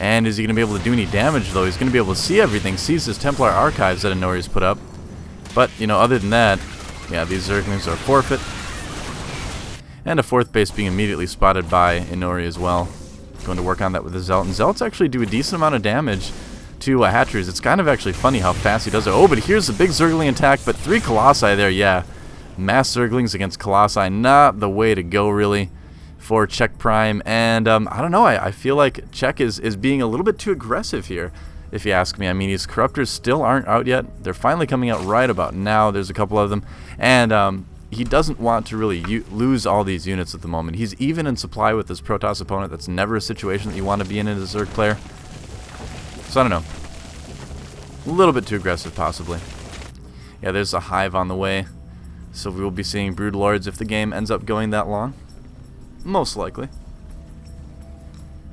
And is he going to be able to do any damage, though? He's going to be able to see everything, sees his Templar archives that Inori's put up. But, you know, other than that, yeah, these Zerglings are forfeit. And a 4th base being immediately spotted by Inori as well. Going to work on that with the Zealot. And Zealots actually do a decent amount of damage to hatcheries. It's kind of actually funny how fast he does it. Oh, but here's a big Zergling attack, but 3 Colossi there, yeah. Mass Zerglings against Colossi, not the way to go, really, for Checkprime. And, I don't know, I feel like Check is being a little bit too aggressive here, if you ask me. I mean, his Corruptors still aren't out yet. They're finally coming out right about now. There's a couple of them. And, he doesn't want to really lose all these units at the moment. He's even in supply with his Protoss opponent. That's never a situation that you want to be in as a Zerg player. So I don't know. A little bit too aggressive, possibly. Yeah, there's a Hive on the way. So we will be seeing Broodlords if the game ends up going that long. Most likely.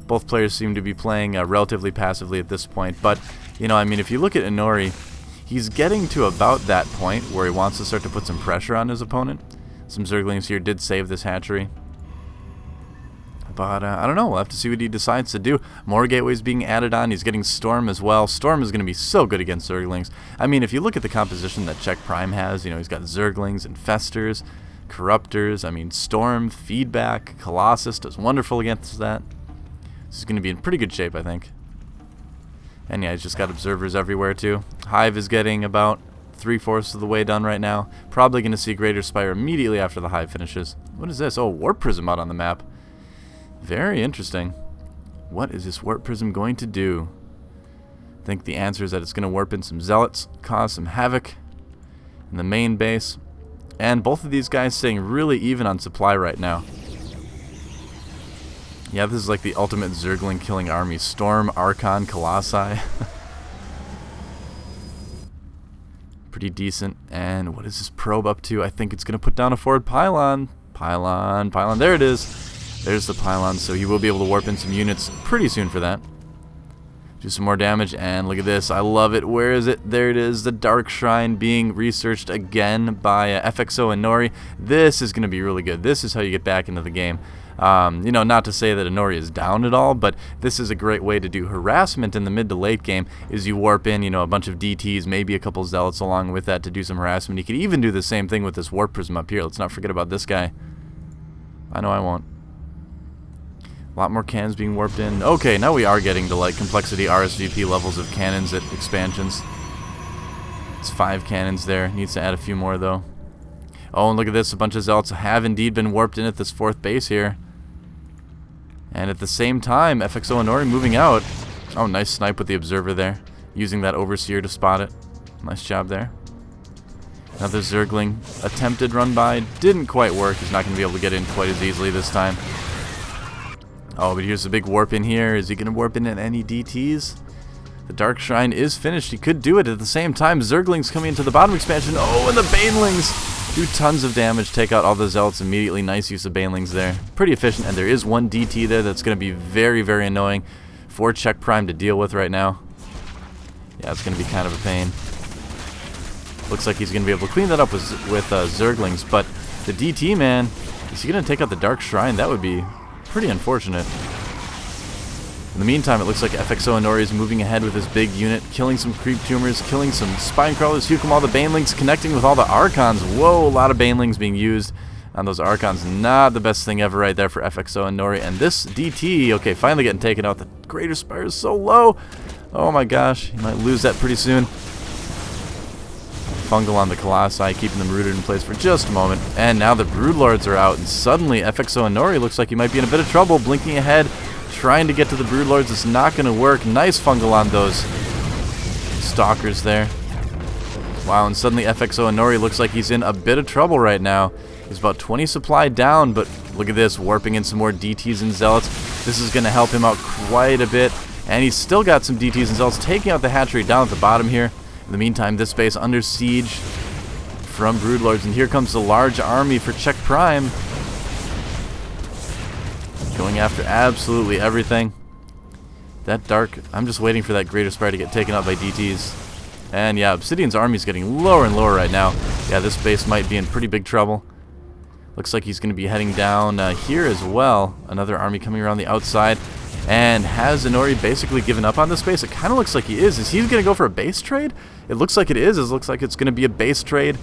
Both players seem to be playing relatively passively at this point. But, you know, I mean, if you look at Inori, he's getting to about that point where he wants to start to put some pressure on his opponent. Some Zerglings here did save this hatchery. But, I don't know. We'll have to see what he decides to do. More gateways being added on. He's getting Storm as well. Storm is going to be so good against Zerglings. I mean, if you look at the composition that Checkprime has, you know, he's got Zerglings, Infestors, Corruptors. I mean, Storm, Feedback, Colossus does wonderful against that. This is going to be in pretty good shape, I think. And yeah, he's just got Observers everywhere, too. Hive is getting about 3/4 of the way done right now. Probably going to see Greater Spire immediately after the Hive finishes. What is this? Oh, Warp Prism out on the map. Very interesting. What is this Warp Prism going to do? I think the answer is that it's going to warp in some Zealots, cause some havoc in the main base. And both of these guys staying really even on supply right now. Yeah, this is like the ultimate Zergling killing army. Storm, Archon, Colossi. Pretty decent. And what is this probe up to? I think it's going to put down a forward pylon. Pylon. There it is. There's the pylon. So he will be able to warp in some units pretty soon for that. Do some more damage. And look at this. I love it. Where is it? There it is. The Dark Shrine being researched again by FXOinori. This is going to be really good. This is how you get back into the game. You know, not to say that Inori is down at all, but this is a great way to do harassment in the mid to late game, is you warp in, you know, a bunch of DTs, maybe a couple Zealots along with that to do some harassment. You could even do the same thing with this Warp Prism up here. Let's not forget about this guy. I know I won't. A lot more cannons being warped in. Okay, now we are getting to, like, complexity RSVP levels of cannons at expansions. It's 5 cannons there. Needs to add a few more, though. Oh, and look at this. A bunch of Zealots have indeed been warped in at this 4th base here. And at the same time, FXOinori moving out. Oh, nice snipe with the Observer there. Using that Overseer to spot it. Nice job there. Another Zergling attempted run by. Didn't quite work. He's not going to be able to get in quite as easily this time. Oh, but here's a big warp in here. Is he going to warp in any DTs? The Dark Shrine is finished. He could do it at the same time. Zerglings coming into the bottom expansion. Oh, and the Banelings do tons of damage. Take out all the Zealots immediately. Nice use of Banelings there. Pretty efficient. And there is one DT there that's going to be very, very annoying for Checkprime to deal with right now. Yeah, it's going to be kind of a pain. Looks like he's going to be able to clean that up with Zerglings. But the DT, man, is he going to take out the Dark Shrine? That would be pretty unfortunate. In the meantime, it looks like FXOinori is moving ahead with his big unit, killing some creep tumors, killing some spine crawlers, huking all the Banelings, connecting with all the Archons. Whoa, a lot of Banelings being used on those Archons. Not the best thing ever right there for FXOinori. And this DT, okay, finally getting taken out. The Greater Spire is so low. Oh my gosh, he might lose that pretty soon. Fungal on the Colossi, keeping them rooted in place for just a moment. And now the Broodlords are out, and suddenly FXOinori looks like he might be in a bit of trouble, blinking ahead. Trying to get to the Broodlords is not going to work. Nice fungal on those Stalkers there. Wow, and suddenly FXOinori looks like he's in a bit of trouble right now. He's about 20 supply down, but look at this, warping in some more DTs and Zealots. This is going to help him out quite a bit. And he's still got some DTs and Zealots, taking out the hatchery down at the bottom here. In the meantime, this base under siege from Broodlords, and here comes the large army for Checkprime. Going after absolutely everything. That Dark... I'm just waiting for that Greater Spire to get taken out by DTs. And yeah, Obsidian's army is getting lower and lower right now. Yeah, this base might be in pretty big trouble. Looks like he's going to be heading down here as well. Another army coming around the outside. And has Inori basically given up on this base? It kind of looks like he is. Is he going to go for a base trade? It looks like it is. It looks like it's going to be a base trade.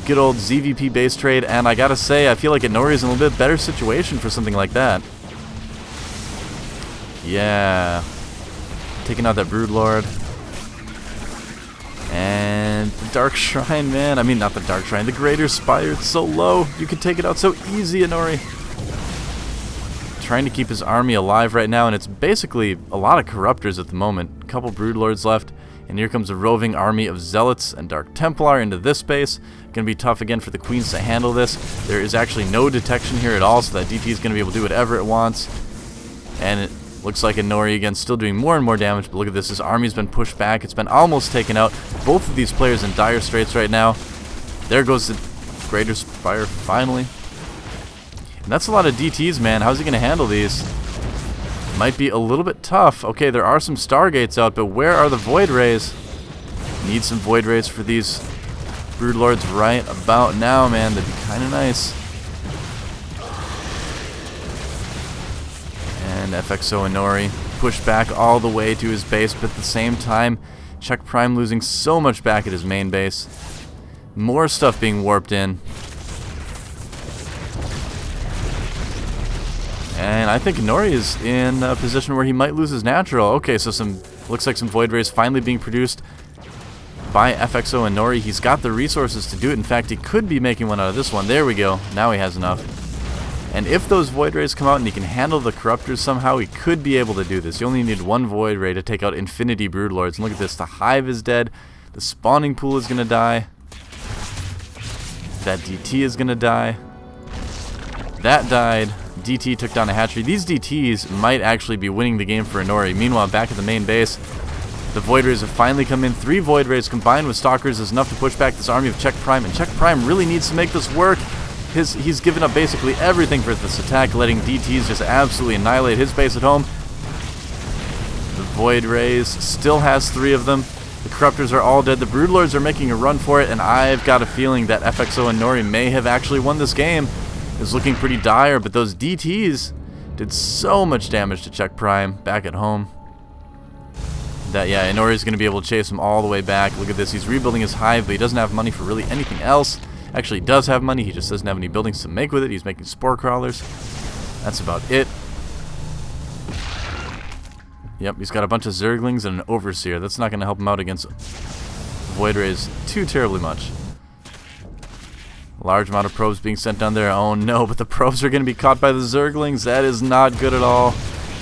Good old ZVP base trade. And I got to say, I feel like Inori is in a little bit better situation for something like that. Yeah. Taking out that Broodlord. And the Dark Shrine, man. I mean, not the Dark Shrine. The Greater Spire. It's so low. You can take it out so easy, Inori. Trying to keep his army alive right now, and it's basically a lot of Corruptors at the moment. A couple Broodlords left, and here comes a roving army of Zealots and Dark Templar into this space. Gonna be tough again for the Queens to handle this. There is actually no detection here at all, so that DT is gonna be able to do whatever it wants. And it looks like Inori again still doing more and more damage, but look at this. His army's been pushed back. It's been almost taken out. Both of these players in dire straits right now. There goes the Greater Spire finally. And that's a lot of DTs, man. How's he going to handle these? Might be a little bit tough. Okay, there are some Stargates out, but where are the Void Rays? Need some Void Rays for these Broodlords right about now, man. That'd be kind of nice. And FXOinori pushed back all the way to his base, but at the same time, Checkprime losing so much back at his main base. More stuff being warped in. And I think Inori is in a position where he might lose his natural. Okay, so looks like some Void Rays finally being produced by FXOinori. He's got the resources to do it. In fact, he could be making one out of this one. There we go. Now he has enough. And if those Void Rays come out and he can handle the Corruptors somehow, he could be able to do this. You only need one Void Ray to take out Infinity Broodlords. And look at this. The Hive is dead. The spawning pool is going to die. That DT is going to die. That died. DT took down a hatchery. These DTs might actually be winning the game for Inori. Meanwhile, back at the main base, the Void Rays have finally come in. 3 Void Rays combined with Stalkers is enough to push back this army of Checkprime. And Checkprime really needs to make this work. He's given up basically everything for this attack, letting DTs just absolutely annihilate his base at home. The Void Rays still has 3 of them. The Corruptors are all dead. The Broodlords are making a run for it, and I've got a feeling that FXOinori may have actually won this game. It's looking pretty dire, but those DTs did so much damage to Checkprime back at home. That, yeah, Inori is going to be able to chase him all the way back. Look at this. He's rebuilding his hive, but he doesn't have money for really anything else. Actually, he does have money. He just doesn't have any buildings to make with it. He's making spore crawlers. That's about it. Yep, he's got a bunch of Zerglings and an Overseer. That's not going to help him out against Void Rays too terribly much. Large amount of probes being sent down there. Oh no, but the probes are going to be caught by the Zerglings. That is not good at all.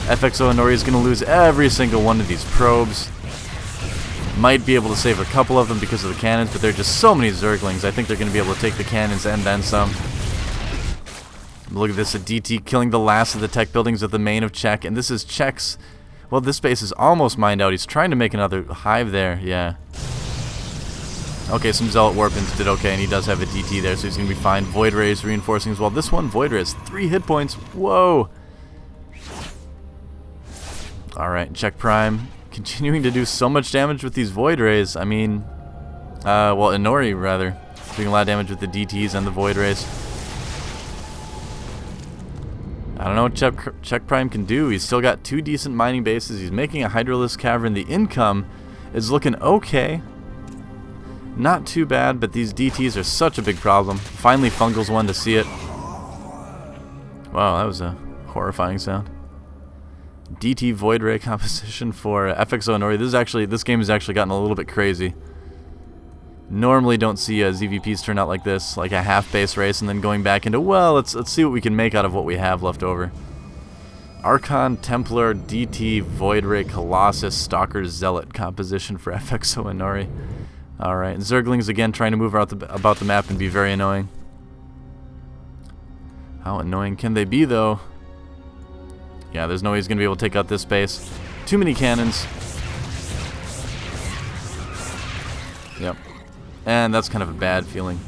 FXOinori is going to lose every single one of these probes. Might be able to save a couple of them because of the cannons, but there are just so many Zerglings. I think they're going to be able to take the cannons and then some. Look at this, a DT killing the last of the tech buildings of the main of Check, and this is Check's. Well, this base is almost mined out. He's trying to make another hive there, yeah. Okay, some Zealot Warpins did okay, and he does have a DT there, so he's going to be fine. Void Rays reinforcing as well. This one, Void Ray has 3 hit points. Whoa! Alright, Checkprime continuing to do so much damage with these Void Rays. I mean, well, Inori, rather. Doing a lot of damage with the DTs and the Void Rays. I don't know what Checkprime can do. He's still got 2 decent mining bases. He's making a Hydralisk Cavern. The income is looking okay. Not too bad, but these DTs are such a big problem. Finally, Fungal's one to see it. Wow, that was a horrifying sound. DT Void Ray composition for FXOinori. This game has actually gotten a little bit crazy. Normally don't see ZVPs turn out like this, like a half base race, and then going back into, well, let's see what we can make out of what we have left over. Archon, Templar, DT, Void Ray, Colossus, Stalker, Zealot composition for FXOinori. Alright, Zerglings again trying to move about the map and be very annoying. How annoying can they be, though? Yeah, there's no way he's going to be able to take out this base. Too many cannons. Yep. And that's kind of a bad feeling.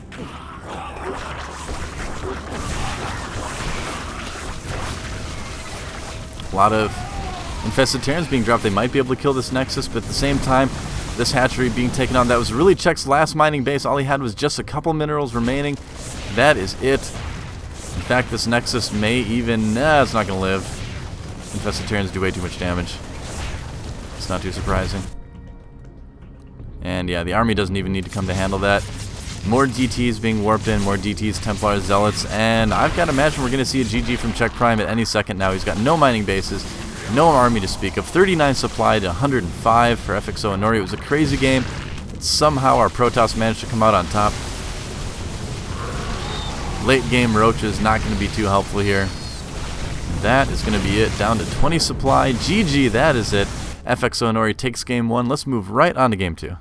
A lot of infested Terrans being dropped. They might be able to kill this Nexus, but at the same time, this hatchery being taken on. That was really Check's last mining base. All he had was just a couple minerals remaining. That is it. In fact, this Nexus may even... Nah, it's not going to live. Infested Terrans do way too much damage. It's not too surprising. And yeah, the army doesn't even need to come to handle that. More DTs being warped in, more DTs, Templars, Zealots, and I've got to imagine we're going to see a GG from Checkprime at any second now. He's got no mining bases, no army to speak of. 39 supply to 105 for FXOinori. It was a crazy game. Somehow our Protoss managed to come out on top. Late game Roach is not going to be too helpful here. That is going to be it. Down to 20 supply. GG, that is it. FXOinori takes game 1. Let's move right on to game 2.